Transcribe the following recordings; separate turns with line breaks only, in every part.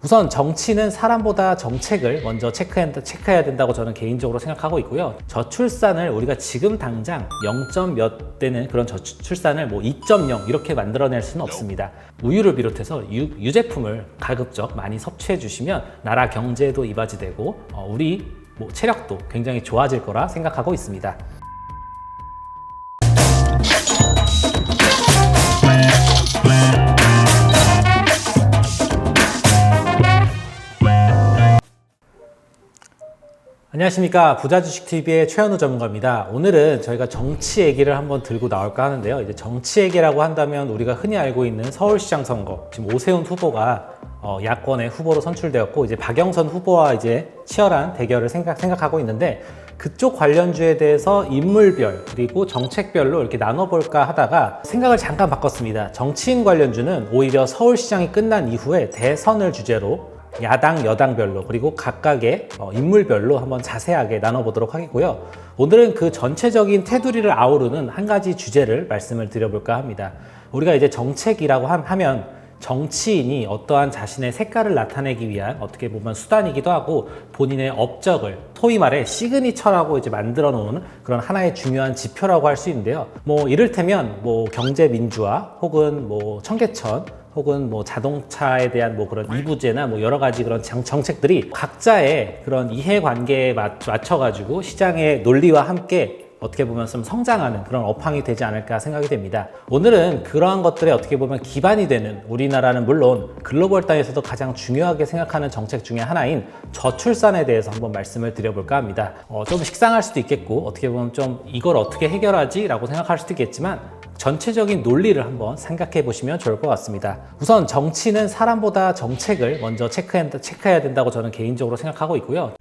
우선 정치는 사람보다 정책을 먼저 체크해야 된다고 저는 개인적으로 생각하고 있고요. 저출산을 우리가 지금 당장 0점 몇 되는 그런 저출산을 뭐 2.0 이렇게 만들어낼 수는 없습니다. 우유를 비롯해서 유제품을 가급적 많이 섭취해 주시면 나라 경제도 이바지되고 우리 체력도 굉장히 좋아질 거라 생각하고 있습니다. 안녕하십니까. 부자주식TV의 최현우 전문가입니다. 오늘은 저희가 정치 얘기를 한번 들고 나올까 하는데요. 이제 정치 얘기라고 한다면 우리가 흔히 알고 있는 서울시장 선거, 지금 오세훈 후보가 야권의 후보로 선출되었고, 이제 박영선 후보와 이제 치열한 대결을 생각하고 있는데, 그쪽 관련주에 대해서 인물별 그리고 정책별로 이렇게 나눠볼까 하다가 생각을 잠깐 바꿨습니다. 정치인 관련주는 오히려 서울시장이 끝난 이후에 대선을 주제로 야당, 여당별로 그리고 각각의 인물별로 한번 자세하게 나눠보도록 하겠고요. 오늘은 그 전체적인 테두리를 아우르는 한 가지 주제를 말씀을 드려볼까 합니다. 우리가 이제 정책이라고 하면 정치인이 어떠한 자신의 색깔을 나타내기 위한 어떻게 보면 수단이기도 하고 본인의 업적을 소위 말해 시그니처라고 이제 만들어 놓은 그런 하나의 중요한 지표라고 할 수 있는데요. 이를테면 경제민주화 혹은 청계천 혹은 자동차에 대한 그런 이부제나 여러 가지 그런 정책들이 각자의 그런 이해관계에 맞춰가지고 시장의 논리와 함께 어떻게 보면 좀 성장하는 그런 업황이 되지 않을까 생각이 됩니다. 오늘은 그러한 것들에 어떻게 보면 기반이 되는 우리나라는 물론 글로벌 땅에서도 가장 중요하게 생각하는 정책 중에 하나인 저출산에 대해서 한번 말씀을 드려볼까 합니다. 좀 식상할 수도 있겠고 어떻게 보면 좀 이걸 어떻게 해결하지? 라고 생각할 수도 있겠지만 전체적인 논리를 한번 생각해 보시면 좋을 것 같습니다. 우선 정치는 사람보다 정책을 먼저 체크해야 된다고 저는 개인적으로 생각하고 있고요.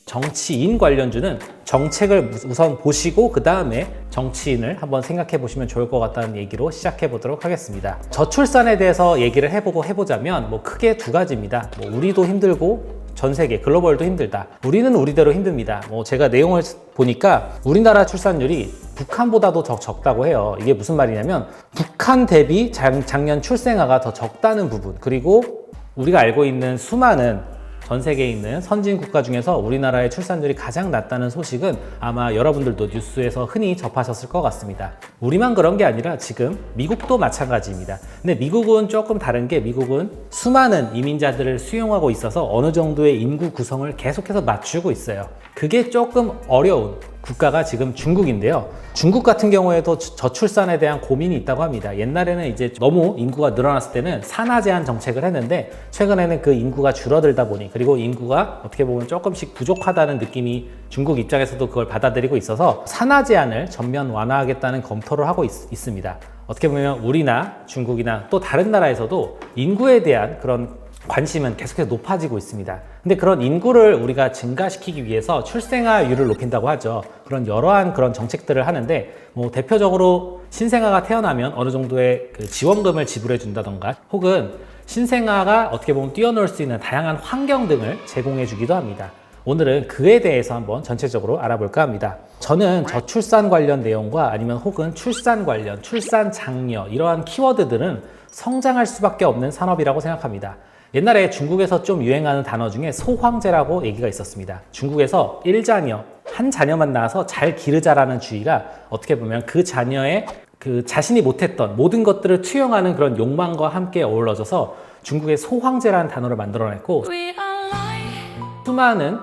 정치인 관련주는 정책을 우선 보시고 그 다음에 정치인을 한번 생각해 보시면 좋을 것 같다는 얘기로 시작해 보도록 하겠습니다. 저출산에 대해서 얘기를 해보자면 크게 두 가지입니다. 우리도 힘들고 전 세계 글로벌도 힘들다. 우리는 우리대로 힘듭니다. 제가 내용을 보니까 우리나라 출산율이 북한보다도 더 적다고 해요. 이게 무슨 말이냐면 북한 대비 작년 출생아가 더 적다는 부분, 그리고 우리가 알고 있는 수많은 전 세계에 있는 선진 국가 중에서 우리나라의 출산율이 가장 낮다는 소식은 아마 여러분들도 뉴스에서 흔히 접하셨을 것 같습니다. 우리만 그런 게 아니라 지금 미국도 마찬가지입니다. 근데 미국은 조금 다른 게 미국은 수많은 이민자들을 수용하고 있어서 어느 정도의 인구 구성을 계속해서 맞추고 있어요. 그게 조금 어려운 국가가 지금 중국인데요. 중국 같은 경우에도 저출산에 대한 고민이 있다고 합니다. 옛날에는 이제 너무 인구가 늘어났을 때는 산하 제한 정책을 했는데 최근에는 그 인구가 줄어들다 보니 그리고 인구가 어떻게 보면 조금씩 부족하다는 느낌이 중국 입장에서도 그걸 받아들이고 있어서 산하 제한을 전면 완화하겠다는 검토를 하고 있습니다. 어떻게 보면 우리나 중국이나 또 다른 나라에서도 인구에 대한 그런 관심은 계속해서 높아지고 있습니다. 근데 그런 인구를 우리가 증가시키기 위해서 출생아율을 높인다고 하죠. 그런 여러한 그런 정책들을 하는데 대표적으로 신생아가 태어나면 어느 정도의 그 지원금을 지불해 준다던가 혹은 신생아가 어떻게 보면 뛰어놀 수 있는 다양한 환경 등을 제공해 주기도 합니다. 오늘은 그에 대해서 한번 전체적으로 알아볼까 합니다. 저는 저출산 관련 내용과 아니면 혹은 출산 관련, 출산 장려 이러한 키워드들은 성장할 수밖에 없는 산업이라고 생각합니다. 옛날에 중국에서 좀 유행하는 단어 중에 소황제라고 얘기가 있었습니다. 중국에서 1자녀, 한 자녀만 낳아서 잘 기르자라는 주의가 어떻게 보면 그 자녀의 그 자신이 못했던 모든 것들을 투영하는 그런 욕망과 함께 어우러져서 중국의 소황제라는 단어를 만들어냈고 수많은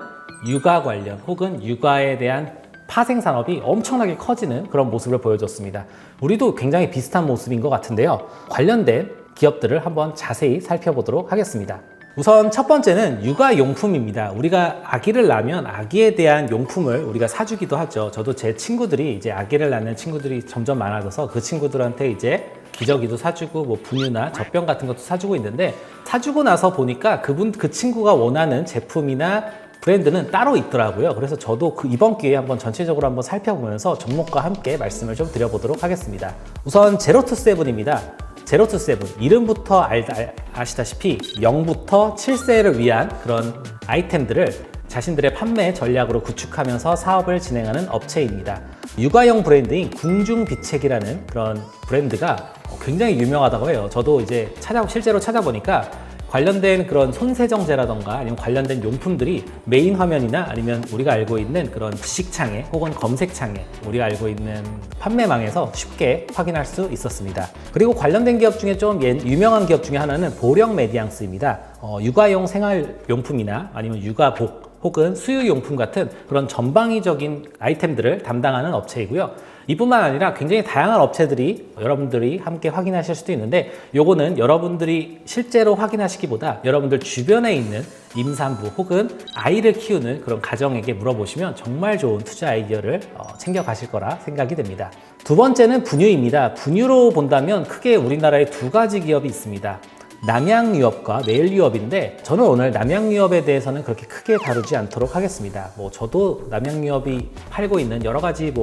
육아 관련 혹은 육아에 대한 파생 산업이 엄청나게 커지는 그런 모습을 보여줬습니다. 우리도 굉장히 비슷한 모습인 것 같은데요. 관련된 기업들을 한번 자세히 살펴보도록 하겠습니다. 우선 첫 번째는 육아용품입니다. 우리가 아기를 낳으면 아기에 대한 용품을 우리가 사주기도 하죠. 저도 제 친구들이 이제 아기를 낳는 친구들이 점점 많아져서 그 친구들한테 이제 기저귀도 사주고 분유나 젖병 같은 것도 사주고 있는데 사주고 나서 보니까 그 친구가 원하는 제품이나 브랜드는 따로 있더라고요. 그래서 저도 이번 기회에 한번 전체적으로 한번 살펴보면서 접목과 함께 말씀을 좀 드려보도록 하겠습니다. 우선 제로투세븐입니다. 제로투세븐, 이름부터 아시다시피 0부터 7세를 위한 그런 아이템들을 자신들의 판매 전략으로 구축하면서 사업을 진행하는 업체입니다. 육아용 브랜드인 궁중비책이라는 그런 브랜드가 굉장히 유명하다고 해요. 저도 이제 실제로 찾아보니까 관련된 그런 손세정제라던가 아니면 관련된 용품들이 메인 화면이나 아니면 우리가 알고 있는 그런 지식창에 혹은 검색창에 우리가 알고 있는 판매망에서 쉽게 확인할 수 있었습니다. 그리고 관련된 기업 중에 좀 유명한 기업 중에 하나는 보령 메디앙스입니다. 육아용 생활용품이나 아니면 육아복 혹은 수유용품 같은 그런 전방위적인 아이템들을 담당하는 업체이고요. 이뿐만 아니라 굉장히 다양한 업체들이 여러분들이 함께 확인하실 수도 있는데, 요거는 여러분들이 실제로 확인하시기보다 여러분들 주변에 있는 임산부 혹은 아이를 키우는 그런 가정에게 물어보시면 정말 좋은 투자 아이디어를 챙겨가실 거라 생각이 됩니다. 두 번째는 분유입니다. 분유로 본다면 크게 우리나라에 두 가지 기업이 있습니다. 남양유업과 메일유업인데, 저는 오늘 남양유업에 대해서는 그렇게 크게 다루지 않도록 하겠습니다. 저도 남양유업이 팔고 있는 여러 가지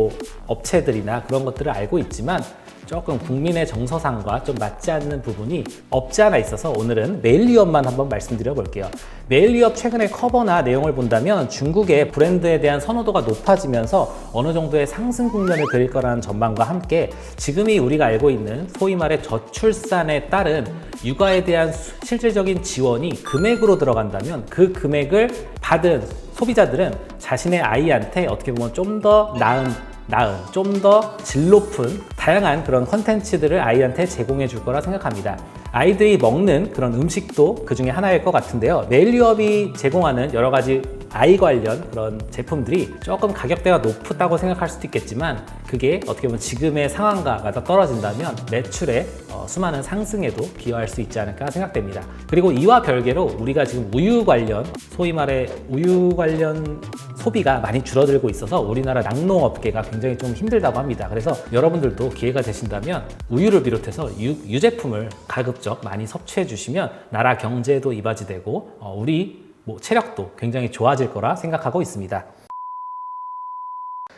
업체들이나 그런 것들을 알고 있지만 조금 국민의 정서상과 좀 맞지 않는 부분이 없지 않아 있어서 오늘은 메일유업만 한번 말씀드려 볼게요. 메일유업 최근에 커버나 내용을 본다면 중국의 브랜드에 대한 선호도가 높아지면서 어느 정도의 상승 국면을 그릴 거라는 전망과 함께 지금이 우리가 알고 있는 소위 말해 저출산에 따른 육아에 대한 실질적인 지원이 금액으로 들어간다면 그 금액을 받은 소비자들은 자신의 아이한테 어떻게 보면 좀 더 나은 좀 더 질 높은 다양한 그런 컨텐츠들을 아이한테 제공해 줄 거라 생각합니다. 아이들이 먹는 그런 음식도 그 중에 하나일 것 같은데요. 메일유업이 제공하는 여러 가지 아이 관련 그런 제품들이 조금 가격대가 높다고 생각할 수도 있겠지만, 그게 어떻게 보면 지금의 상황과 맞아 떨어진다면 매출의 수많은 상승에도 기여할 수 있지 않을까 생각됩니다. 그리고 이와 별개로 우리가 지금 우유 관련, 소위 말해 우유 관련 소비가 많이 줄어들고 있어서 우리나라 낙농업계가 굉장히 좀 힘들다고 합니다. 그래서 여러분들도 기회가 되신다면 우유를 비롯해서 유제품을 가급적 많이 섭취해 주시면 나라 경제에도 이바지되고 우리 체력도 굉장히 좋아질 거라 생각하고 있습니다.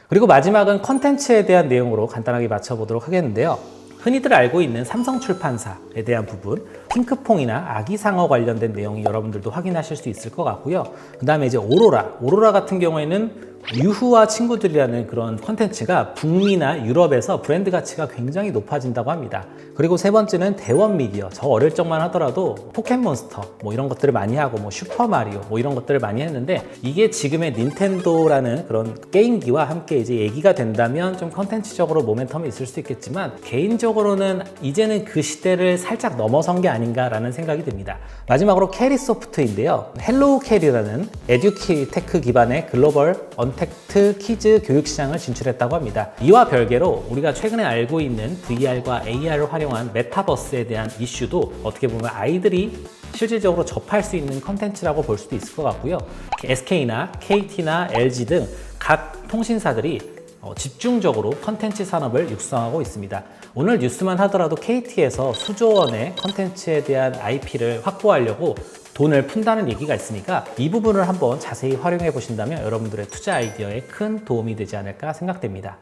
그리고 마지막은 컨텐츠에 대한 내용으로 간단하게 맞춰보도록 하겠는데요. 흔히들 알고 있는 삼성출판사에 대한 부분, 핑크퐁이나 아기상어 관련된 내용이 여러분들도 확인하실 수 있을 것 같고요. 그 다음에 이제 오로라 같은 경우에는 유후와 친구들이라는 그런 컨텐츠가 북미나 유럽에서 브랜드 가치가 굉장히 높아진다고 합니다. 그리고 세 번째는 대원미디어. 저 어릴 적만 하더라도 포켓몬스터 이런 것들을 많이 하고 슈퍼마리오 이런 것들을 많이 했는데, 이게 지금의 닌텐도라는 그런 게임기와 함께 이제 얘기가 된다면 좀 컨텐츠적으로 모멘텀이 있을 수 있겠지만, 개인적으로는 이제는 그 시대를 살짝 넘어선 게 아닌가라는 생각이 듭니다. 마지막으로 캐리소프트인데요. 헬로우캐리라는 에듀테크 기반의 글로벌 언택트 키즈 교육 시장을 진출했다고 합니다. 이와 별개로 우리가 최근에 알고 있는 VR과 AR을 활용한 메타버스에 대한 이슈도 어떻게 보면 아이들이 실질적으로 접할 수 있는 컨텐츠라고 볼 수도 있을 것 같고요. SK나 KT나 LG 등 각 통신사들이 집중적으로 컨텐츠 산업을 육성하고 있습니다. 오늘 뉴스만 하더라도 KT에서 수조 원의 컨텐츠에 대한 IP를 확보하려고 돈을 푼다는 얘기가 있으니까 이 부분을 한번 자세히 활용해 보신다면 여러분들의 투자 아이디어에 큰 도움이 되지 않을까 생각됩니다.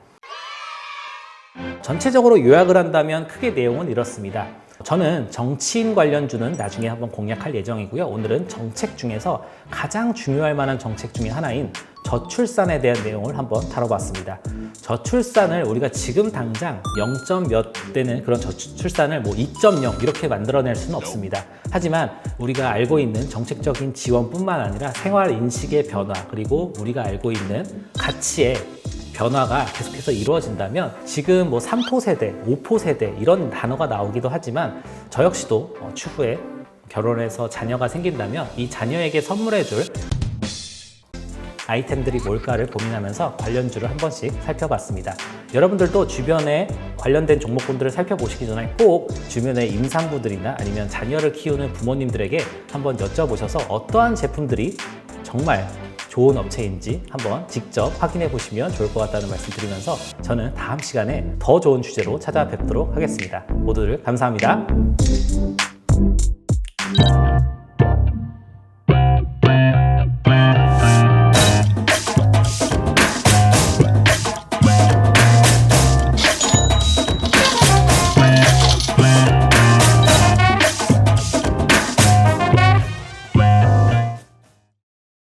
전체적으로 요약을 한다면 크게 내용은 이렇습니다. 저는 정치인 관련주는 나중에 한번 공략할 예정이고요. 오늘은 정책 중에서 가장 중요할 만한 정책 중에 하나인 저출산에 대한 내용을 한번 다뤄봤습니다. 저출산을 우리가 지금 당장 0. 몇 되는 그런 저출산을 2.0 이렇게 만들어낼 수는 없습니다. 하지만 우리가 알고 있는 정책적인 지원뿐만 아니라 생활 인식의 변화, 그리고 우리가 알고 있는 가치의 변화가 계속해서 이루어진다면 지금 3포 세대, 5포 세대 이런 단어가 나오기도 하지만, 저 역시도 추후에 결혼해서 자녀가 생긴다면 이 자녀에게 선물해줄 아이템들이 뭘까를 고민하면서 관련주를 한 번씩 살펴봤습니다. 여러분들도 주변에 관련된 종목군들을 살펴보시기 전에 꼭 주변의 임산부들이나 아니면 자녀를 키우는 부모님들에게 한번 여쭤보셔서 어떠한 제품들이 정말 좋은 업체인지 한번 직접 확인해 보시면 좋을 것 같다는 말씀 드리면서 저는 다음 시간에 더 좋은 주제로 찾아뵙도록 하겠습니다. 모두들 감사합니다.